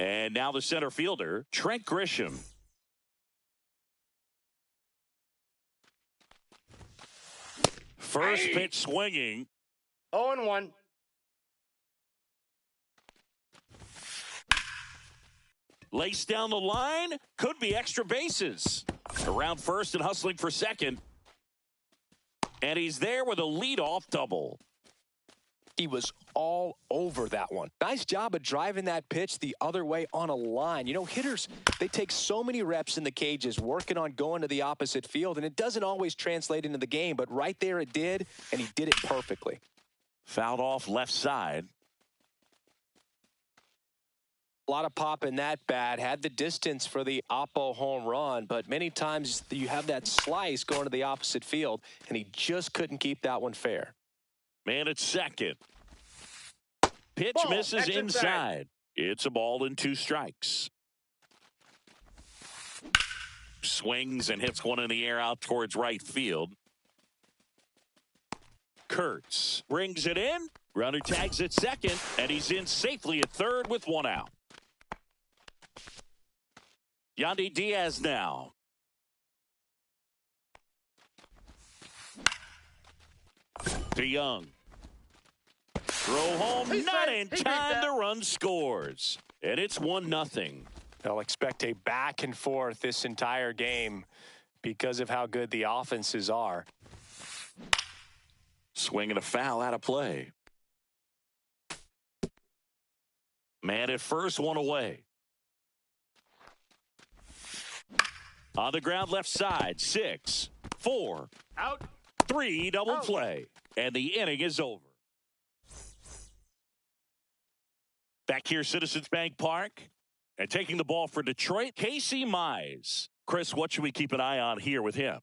And now the center fielder, Trent Grisham. First pitch swinging. 0-1. Lace down the line. Could be extra bases. Around first and hustling for second. And he's there with a leadoff double. He was all over that one. Nice job of driving that pitch the other way on a line. You know, hitters, they take so many reps in the cages working on going to the opposite field, and it doesn't always translate into the game, but right there it did, and he did it perfectly. Fouled off left side. A lot of pop in that bat. Had the distance for the Oppo home run, but many times you have that slice going to the opposite field, and he just couldn't keep that one fair. Man at second. Pitch Ball, misses inside. It's a ball and 2 strikes. Swings and hits one in the air out towards right field. Kurtz brings it in. Runner tags at second, and he's in safely at third with 1 out. Yandy Diaz now. DeYoung. Throw home, not in time. The run scores. And it's 1-0. They'll expect a back and forth this entire game because of how good the offenses are. Swing and a foul out of play. Man at first, 1 away. On the ground left side, 6, 4, Out. 3, double play. And the inning is over. Back here, Citizens Bank Park. And taking the ball for Detroit, Casey Mize. Chris, what should we keep an eye on here with him?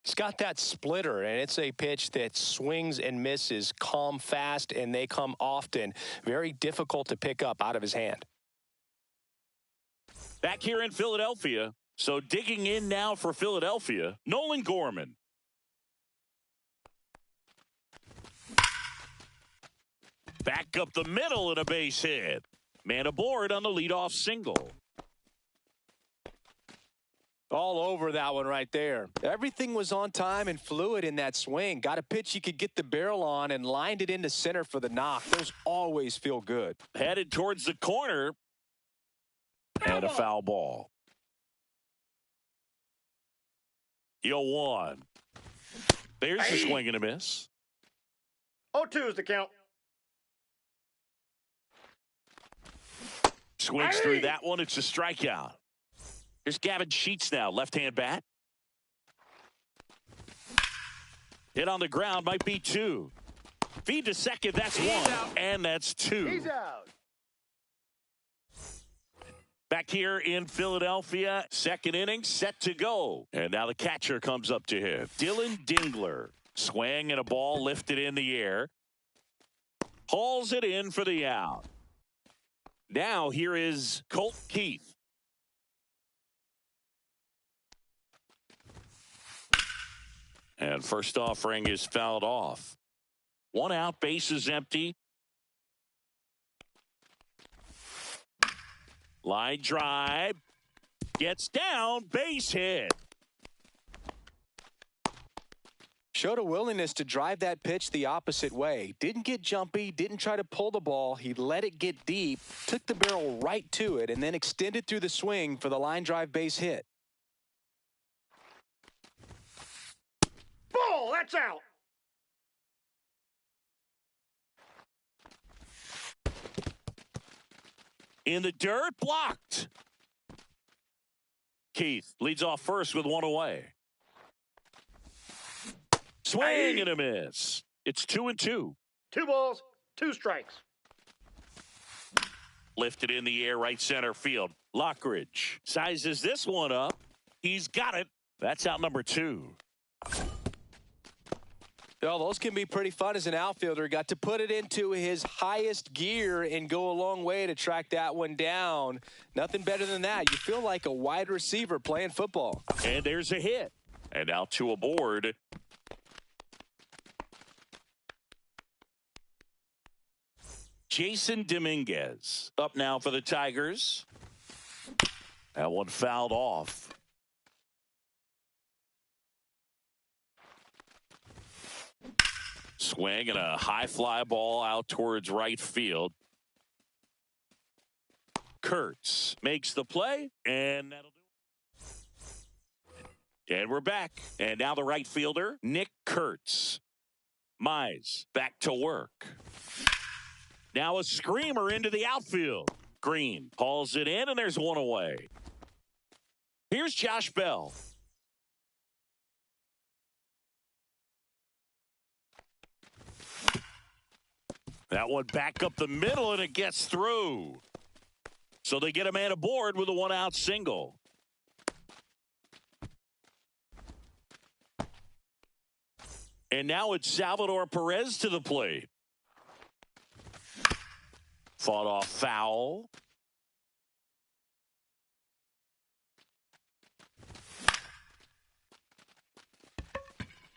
He's got that splitter, and it's a pitch that swings and misses, come fast, and they come often. Very difficult to pick up out of his hand. Back here in Philadelphia. So digging in now for Philadelphia, Nolan Gorman. Back up the middle and a base hit. Man aboard on the leadoff single. All over that one right there. Everything was on time and fluid in that swing. Got a pitch you could get the barrel on and lined it into center for the knock. Those always feel good. Headed towards the corner. And a foul ball. 0-1. There's a swing and a miss. 0-2 is the count. Swings through that one. It's a strikeout. Here's Gavin Sheets now. Left-hand bat. Hit on the ground. Might be 2. Feed to second. That's 1. And that's 2. He's out. Back here in Philadelphia, second inning set to go. And now the catcher comes up to him. Dylan Dingler. Swing and a ball lifted in the air. Hauls it in for the out. Now here is Colt Keith. And first offering is fouled off. 1 out, base is empty. Line drive. Gets down, base hit. Showed a willingness to drive that pitch the opposite way. Didn't get jumpy, didn't try to pull the ball. He let it get deep, took the barrel right to it, and then extended through the swing for the line drive base hit. Ball, that's out. In the dirt, blocked. Keith leads off first with one away. Swing and a miss. It's 2-2. 2 balls, 2 strikes. Lifted in the air, right center field. Lockridge sizes this one up. He's got it. That's out number 2. Well, those can be pretty fun as an outfielder. Got to put it into his highest gear and go a long way to track that one down. Nothing better than that. You feel like a wide receiver playing football. And there's a hit. And now 2 aboard. Jason Dominguez up now for the Tigers. That one fouled off. Swing and a high fly ball out towards right field. Kurtz makes the play, and that'll do it. And we're back. And now the right fielder, Nick Kurtz. Mize back to work. Now a screamer into the outfield. Green hauls it in, and there's one away. Here's Josh Bell. That one back up the middle, and it gets through. So they get a man aboard with a 1-out single. And now it's Salvador Perez to the plate. Fought off foul.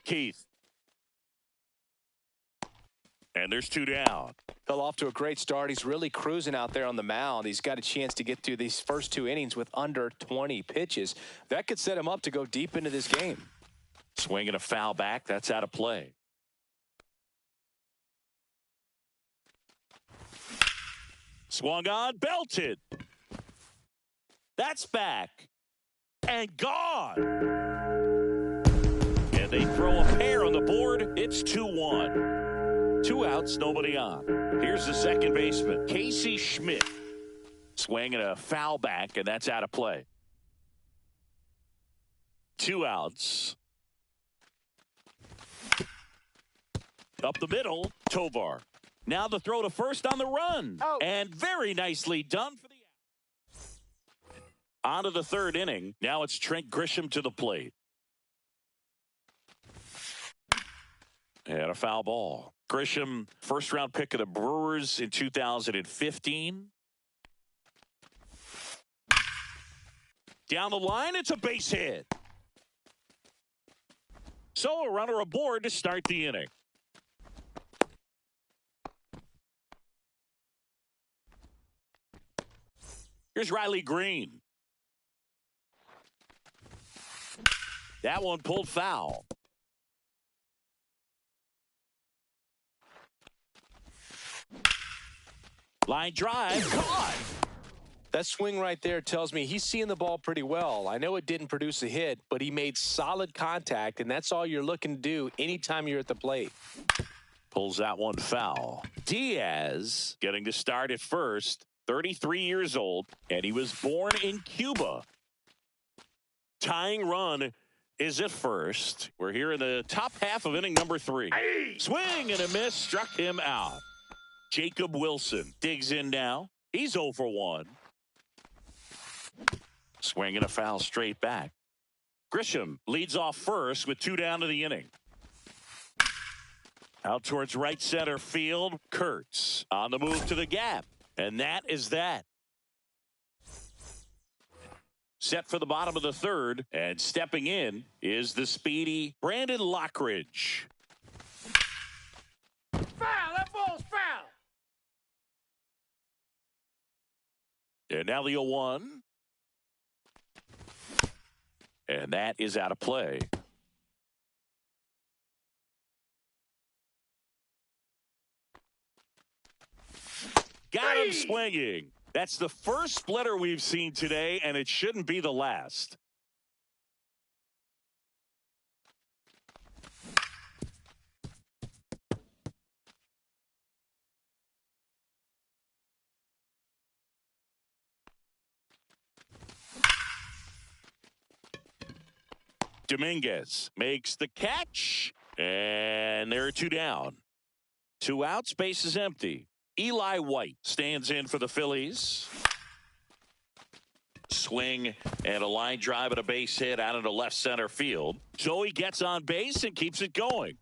Keith. And there's 2 down. Fell off to a great start. He's really cruising out there on the mound. He's got a chance to get through these first 2 innings with under 20 pitches. That could set him up to go deep into this game. Swinging a foul back. That's out of play. Swung on, belted. That's back. And gone. And they throw a pair on the board. It's 2-1. 2 outs, nobody on. Here's the second baseman, Casey Schmidt. Swinging a foul back, and that's out of play. 2 outs. Up the middle, Tovar. Now the throw to first on the run. Oh. And very nicely done for the out. On to the 3rd inning. Now it's Trent Grisham to the plate. And a foul ball. Grisham, first-round pick of the Brewers in 2015. Down the line, it's a base hit. So a runner aboard to start the inning. Here's Riley Green. That one pulled foul. Line drive, caught. That swing right there tells me he's seeing the ball pretty well. I know it didn't produce a hit, but he made solid contact, and that's all you're looking to do anytime you're at the plate. Pulls that one foul. Diaz getting to start at first, 33 years old, and he was born in Cuba. Tying run is at first. We're here in the top half of inning number 3. Swing and a miss, struck him out. Jacob Wilson digs in now. He's 0 for 1. Swing and a foul straight back. Grisham leads off first with 2 down to the inning. Out towards right center field, Kurtz on the move to the gap. And that is that. Set for the bottom of the 3rd, and stepping in is the speedy Brandon Lockridge. Foul! That ball's foul! And now the 0-1. And that is out of play. Got him swinging. That's the first splitter we've seen today, and it shouldn't be the last. Dominguez makes the catch, and there are two down. 2 outs, base is empty. Eli White stands in for the Phillies. Swing and a line drive and a base hit out into left center field. Joey gets on base and keeps it going.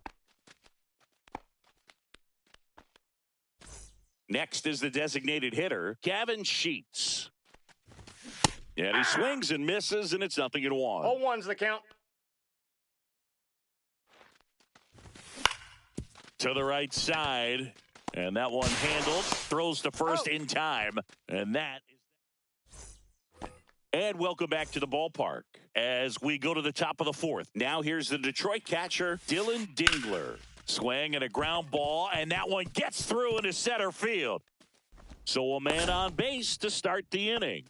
Next is the designated hitter, Gavin Sheets. And he swings and misses, and it's 0-1. 0-1's the count. To the right side, and that one handled. Throws to first in time, and that is. And welcome back to the ballpark as we go to the top of the fourth. Now here's the Detroit catcher, Dylan Dingler. Swing and a ground ball, and that one gets through into center field. So a man on base to start the inning.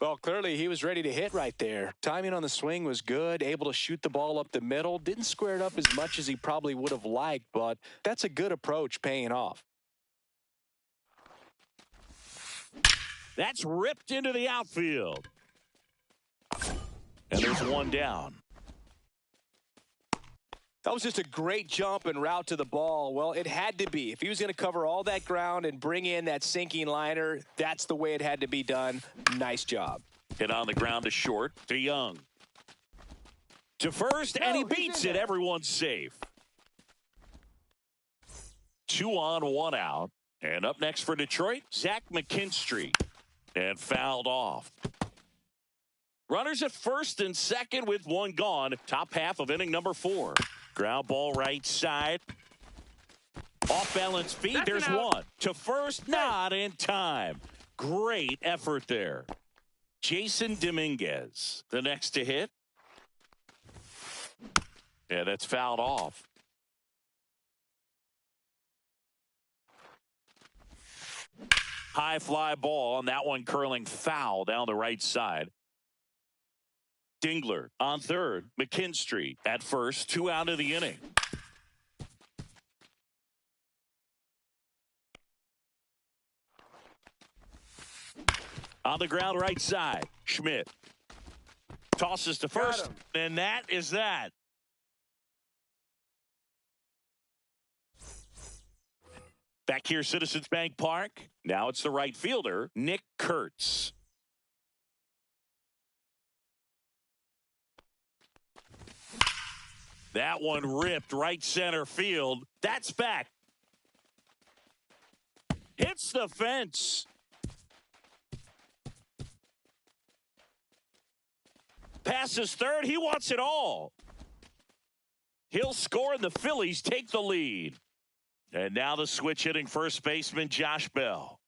Well, clearly he was ready to hit right there. Timing on the swing was good, able to shoot the ball up the middle. Didn't square it up as much as he probably would have liked, but that's a good approach paying off. That's ripped into the outfield. And there's one down. That was just a great jump and route to the ball. Well, it had to be. If he was going to cover all that ground and bring in that sinking liner, that's the way it had to be done. Nice job. Hit on the ground to short, to Young. To first, and he beats it. Everyone's safe. 2 on, 1 out. And up next for Detroit, Zach McKinstry. And fouled off. Runners at first and second with one gone. Top half of inning number 4. Ground ball right side. Off balance feed. There's one. To first, not in time. Great effort there. Jason Dominguez, the next to hit. Yeah, that's fouled off. High fly ball, and that one curling foul down the right side. Dingler on third. McKinstry at first. 2 out of the inning. On the ground right side. Schmidt tosses to first. And that is that. Back here, Citizens Bank Park. Now it's the right fielder, Nick Kurtz. That one ripped right center field. That's back. Hits the fence. Passes third. He wants it all. He'll score, and the Phillies take the lead. And now the switch hitting first baseman, Josh Bell.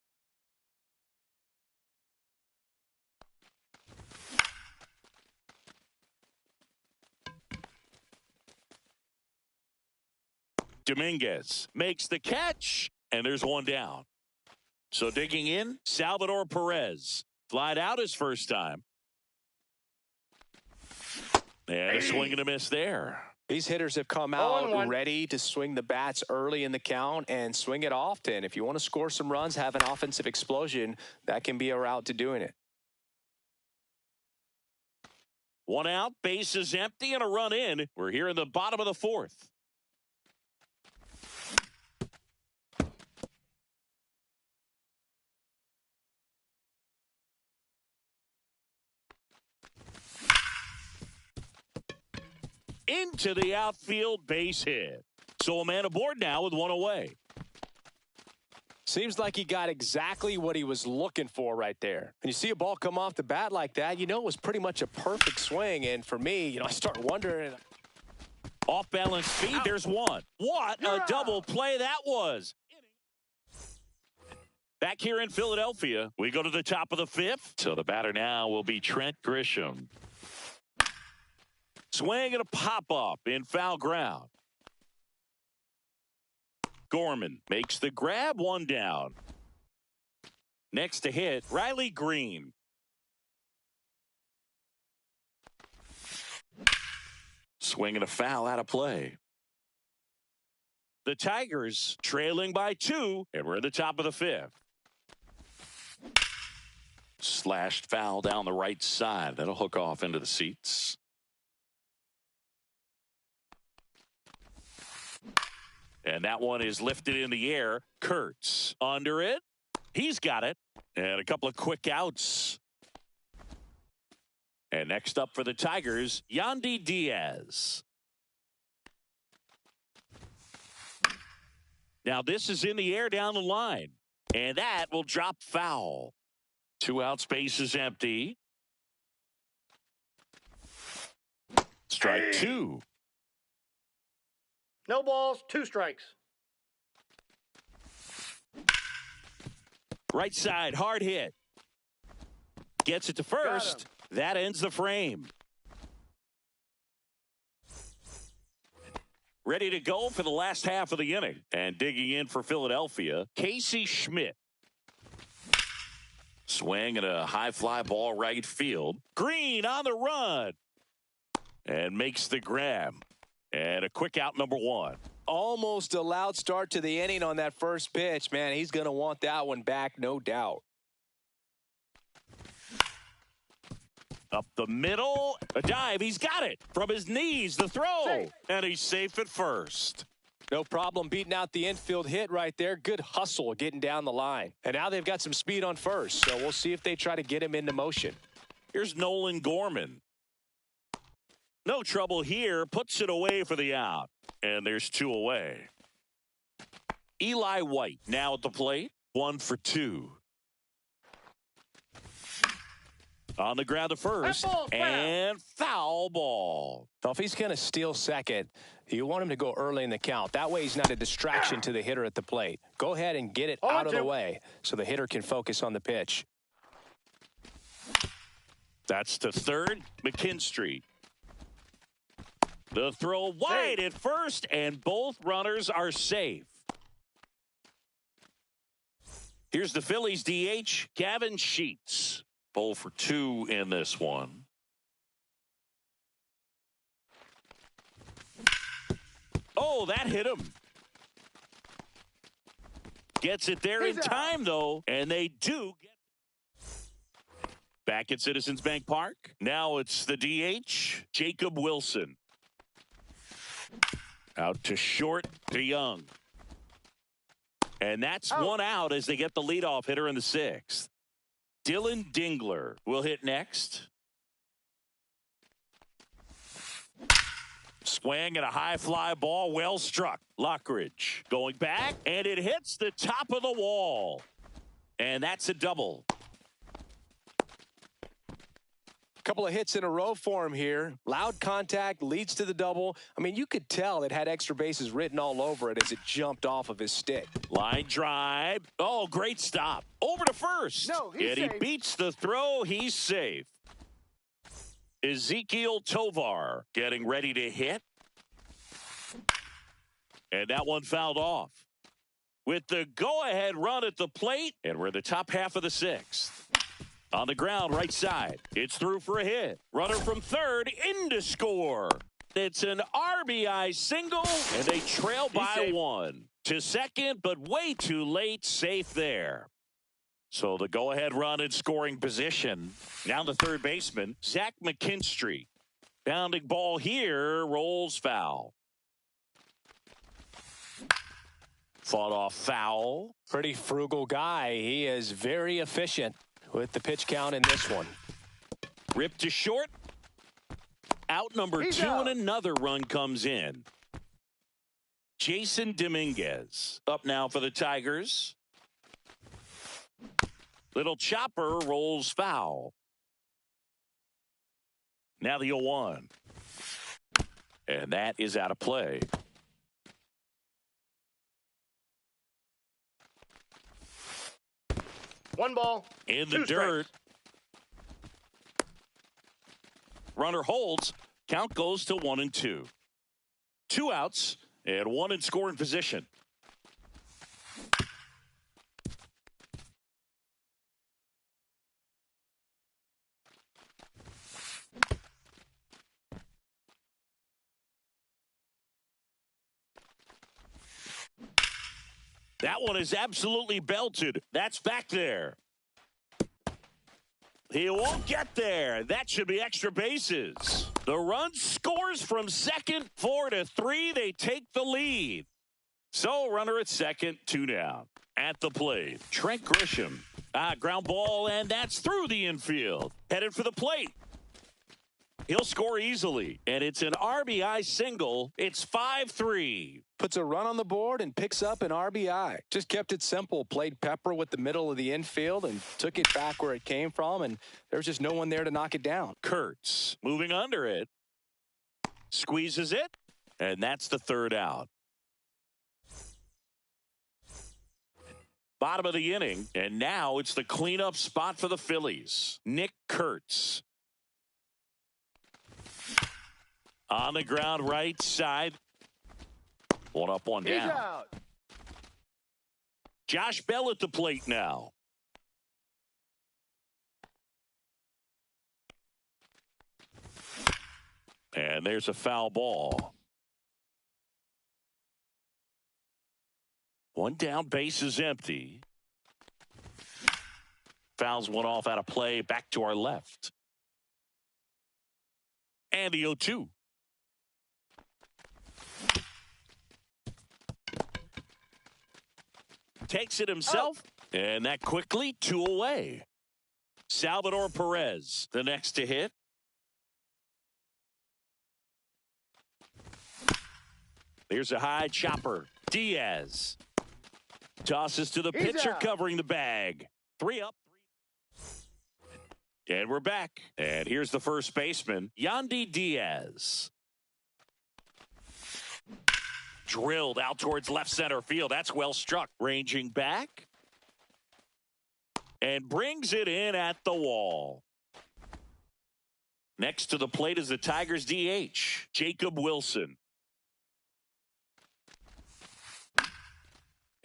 Dominguez makes the catch, and there's one down. So digging in, Salvador Perez. Flied out his first time. And a swing and a miss there. These hitters have come out ready to swing the bats early in the count and swing it often. If you want to score some runs, have an offensive explosion, that can be a route to doing it. 1 out, base is empty, and a run in. We're here in the bottom of the fourth. Into the outfield, base hit. So a man aboard now with one away. Seems like he got exactly what he was looking for right there. And you see a ball come off the bat like that, you know it was pretty much a perfect swing. And for me, I start wondering. Off balance speed, there's one. What a double play that was. Back here in Philadelphia, we go to the top of the fifth. So the batter now will be Trent Grisham. Swing and a pop-up in foul ground. Gorman makes the grab, 1 down. Next to hit, Riley Green. Swing and a foul out of play. The Tigers trailing by 2, and we're at the top of the fifth. Slashed foul down the right side. That'll hook off into the seats. And that one is lifted in the air. Kurtz under it. He's got it. And a couple of quick outs. And next up for the Tigers, Yandy Diaz. Now this is in the air down the line. And that will drop foul. 2 outs, base is empty. Strike 2. No balls, 2 strikes. Right side, hard hit. Gets it to first. That ends the frame. Ready to go for the last half of the inning. And digging in for Philadelphia, Casey Schmidt. Swing and a high fly ball right field. Green on the run. And makes the grab. And a quick out, number 1. Almost a loud start to the inning on that first pitch. Man, he's going to want that one back, no doubt. Up the middle, a dive. He's got it from his knees. The throw, safe. And he's safe at first. No problem beating out the infield hit right there. Good hustle getting down the line. And now they've got some speed on first, so we'll see if they try to get him into motion. Here's Nolan Gorman. No trouble here. Puts it away for the out. And there's 2 away. Eli White now at the plate. 1 for 2. On the ground to first. And foul ball. Well, if he's going to steal second, you want him to go early in the count. That way he's not a distraction to the hitter at the plate. Go ahead and get it out of the way so the hitter can focus on the pitch. That's to third, McKinstry. The throw wide at first, and both runners are safe. Here's the Phillies DH, Gavin Sheets. 0 for 2 in this one. Oh, that hit him. Gets it there in time, though, and they do get back at Citizens Bank Park. Now it's the DH, Jacob Wilson. Out to short to Young. And that's 1 out as they get the leadoff hitter in the 6th. Dylan Dingler will hit next. Swing and a high fly ball, well struck. Lockridge going back, and it hits the top of the wall. And that's a double. Couple of hits in a row for him here. Loud contact leads to the double. I mean, you could tell it had extra bases written all over it as it jumped off of his stick. Line drive. Oh, great stop. Over to first. No, he's and safe. He beats the throw. He's safe. Ezekiel Tovar getting ready to hit. And that one fouled off. With the go-ahead run at the plate, and we're in the top half of the 6th. On the ground, right side. It's through for a hit. Runner from third in to score. It's an RBI single, and they trail by 1. To second, but way too late. Safe there. So the go-ahead run in scoring position. Now the third baseman, Zach McKinstry. Bounding ball here, rolls foul. Fought off foul. Pretty frugal guy. He is very efficient with the pitch count in this one. Ripped to short. Out number 2, and another run comes in. Jason Dominguez up now for the Tigers. Little chopper rolls foul. Now the 0-1. And that is out of play. One ball. In the 2 dirt. strikes. Runner holds. Count goes to 1 and 2. 2 outs and 1 in scoring position. That one is absolutely belted. That's back there. He won't get there. That should be extra bases. The run scores from second, 4-3. They take the lead. So runner at second, 2 down. At the plate, Trent Grisham. Ground ball, and that's through the infield. Headed for the plate. He'll score easily, and it's an RBI single. It's 5-3. Puts a run on the board and picks up an RBI. Just kept it simple. Played pepper with the middle of the infield and took it back where it came from, and there's just no one there to knock it down. Kurtz moving under it. Squeezes it, and that's the 3rd out. Bottom of the inning, and now it's the cleanup spot for the Phillies. Nick Kurtz. On the ground, right side. 1 up, 1 down. He's out. Josh Bell at the plate now. And there's a foul ball. 1 down, base is empty. Fouls one off out of play, back to our left. And the 0-2. Takes it himself, and that quickly 2 away. Salvador Perez, the next to hit. Here's a high chopper. Diaz tosses to the pitcher, covering the bag. 3 up. And we're back. And here's the first baseman, Yandy Diaz. Drilled out towards left center field. That's well struck. Ranging back. And brings it in at the wall. Next to the plate is the Tigers DH, Jacob Wilson.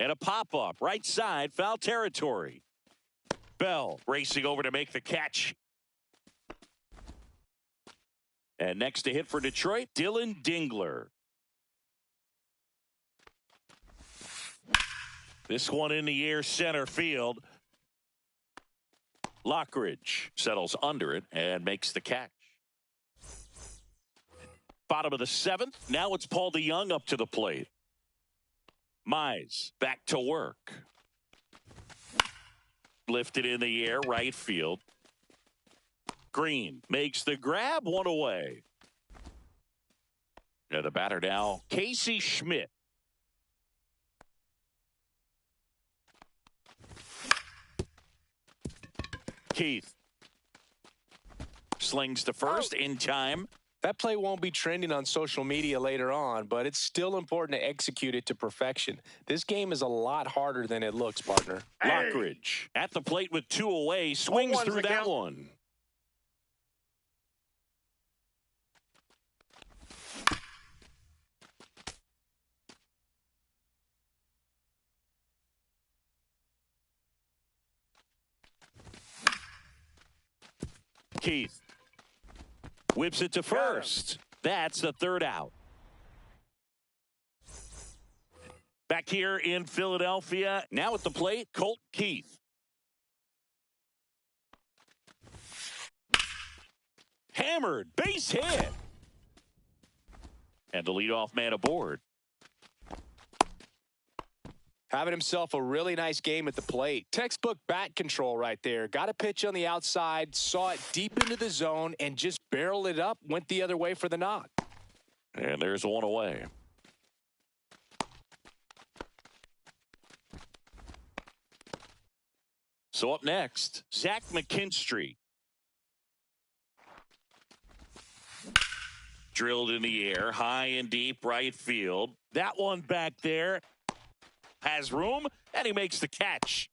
And a pop-up, right side, foul territory. Bell racing over to make the catch. And next to hit for Detroit, Dylan Dingler. This one in the air, center field. Lockridge settles under it and makes the catch. Bottom of the 7th. Now it's Paul DeJong up to the plate. Mize back to work. Lifted in the air, right field. Green makes the grab, 1 away. And the batter now, Casey Schmidt. Keith slings to first in time. That play won't be trending on social media later on, but it's still important to execute it to perfection. This game is a lot harder than it looks, partner. Lockridge at the plate with 2 away, swings through that one. Keith whips it to first. That's the 3rd out. Back here in Philadelphia, now at the plate, Colt Keith. Hammered, base hit. And the leadoff man aboard. Having himself a really nice game at the plate. Textbook bat control right there. Got a pitch on the outside, saw it deep into the zone, and just barreled it up, went the other way for the knock. And there's 1 away. So up next, Zach McKinstry. Drilled in the air, high and deep right field. That one back there has room, and he makes the catch.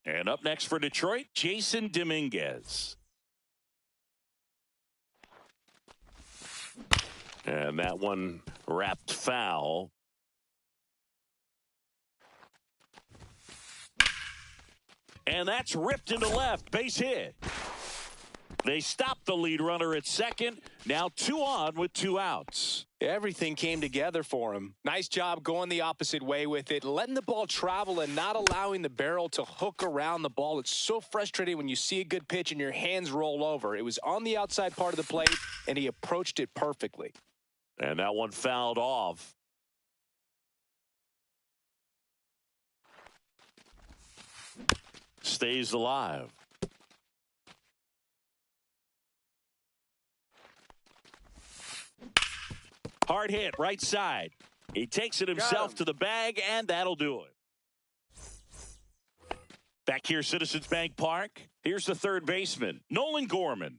And up next for Detroit, Jason Dominguez. And that one wrapped foul. And that's ripped into left, base hit. They stopped the lead runner at second. Now 2 on with 2 outs. Everything came together for him. Nice job going the opposite way with it, letting the ball travel and not allowing the barrel to hook around the ball. It's so frustrating when you see a good pitch and your hands roll over. It was on the outside part of the plate, and he approached it perfectly. And that one fouled off. Stays alive. Hard hit, right side. He takes it himself to the bag, and that'll do it. Back here, Citizens Bank Park. Here's the third baseman, Nolan Gorman.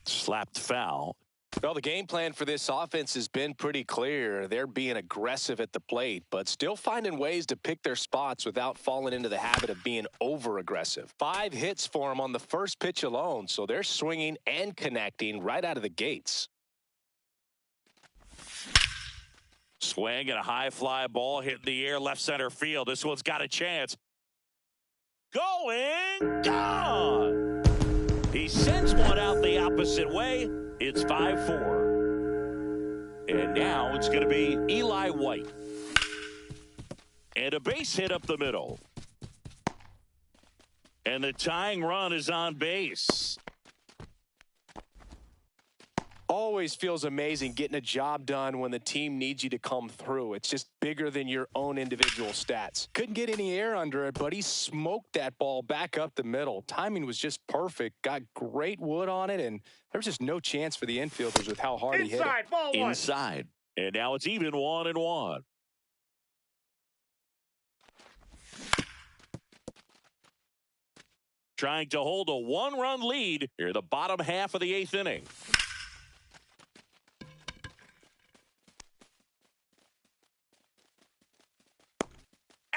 Slapped foul. Well, the game plan for this offense has been pretty clear. They're being aggressive at the plate, but still finding ways to pick their spots without falling into the habit of being over-aggressive. 5 hits for them on the first pitch alone, so they're swinging and connecting right out of the gates. Swing and a high fly ball hitting the air left center field. This one's got a chance. Going, gone! He sends one out the opposite way. It's 5-4. And now it's going to be Eli White. And a base hit up the middle. And the tying run is on base. Always feels amazing getting a job done when the team needs you to come through. It's just bigger than your own individual stats. Couldn't get any air under it, but he smoked that ball back up the middle. Timing was just perfect. Got great wood on it, and there was just no chance for the infielders with how hard he hit it. Ball one. Inside. And now it's even 1-1. Trying to hold a 1-run lead here in the bottom half of the 8th inning.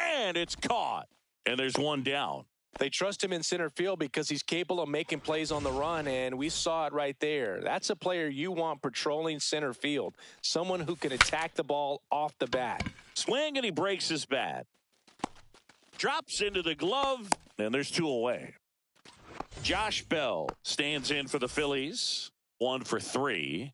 And it's caught. And there's one down. They trust him in center field because he's capable of making plays on the run, and we saw it right there. That's a player you want patrolling center field. Someone who can attack the ball off the bat. Swing, and he breaks his bat. Drops into the glove, and there's 2 away. Josh Bell stands in for the Phillies. 1 for 3.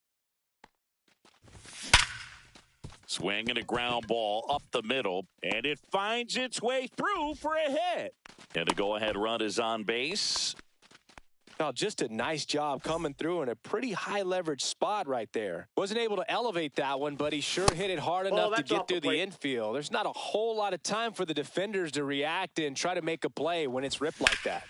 Swing and a ground ball up the middle, and it finds its way through for a hit. And the go-ahead run is on base. Oh, just a nice job coming through in a pretty high leverage spot right there. Wasn't able to elevate that one, but he sure hit it hard enough to get through the infield. There's not a whole lot of time for the defenders to react and try to make a play when it's ripped like that.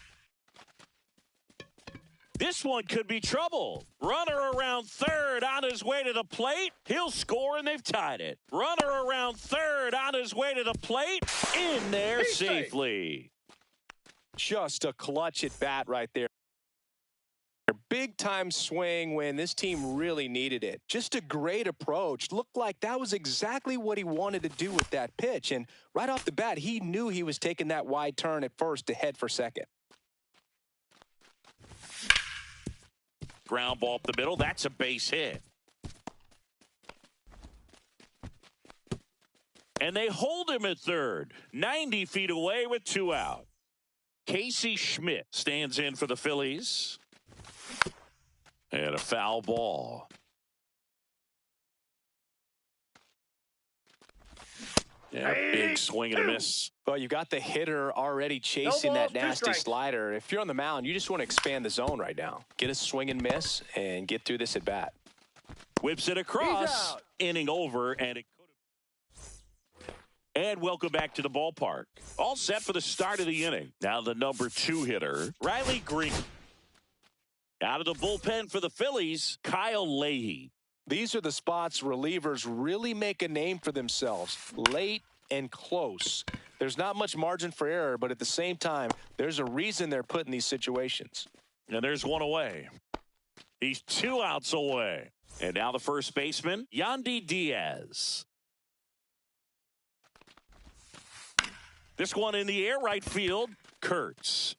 This one could be trouble. Runner around third on his way to the plate. He'll score, and they've tied it. Runner around third on his way to the plate. In there safely. Just a clutch at bat right there. Big time swing when this team really needed it. Just a great approach. Looked like that was exactly what he wanted to do with that pitch. And right off the bat, he knew he was taking that wide turn at first to head for second. Ground ball up the middle. That's a base hit. And they hold him at third. 90 feet away with 2 out. Casey Schmidt stands in for the Phillies. And a foul ball. Yeah, big swing and a miss. Well, you got the hitter already chasing that nasty slider. If you're on the mound, you just want to expand the zone right now. Get a swing and miss and get through this at bat. Whips it across. Inning over, and it could have. And welcome back to the ballpark. All set for the start of the inning. Now the number 2 hitter, Riley Green. Out of the bullpen for the Phillies, Kyle Leahy. These are the spots relievers really make a name for themselves. Late and close. There's not much margin for error, but at the same time, there's a reason they're put in these situations. And there's one away. He's 2 outs away. And now the first baseman, Yandy Diaz. This one in the air, right field, Kurtz.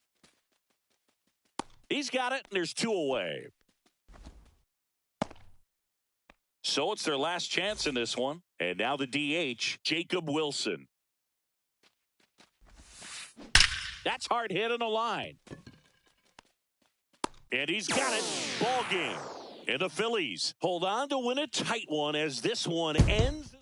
He's got it, and there's 2 away. So it's their last chance in this one. And now the DH, Jacob Wilson. That's hard hit on the line. And he's got it. Ball game. And the Phillies hold on to win a tight one as this one ends.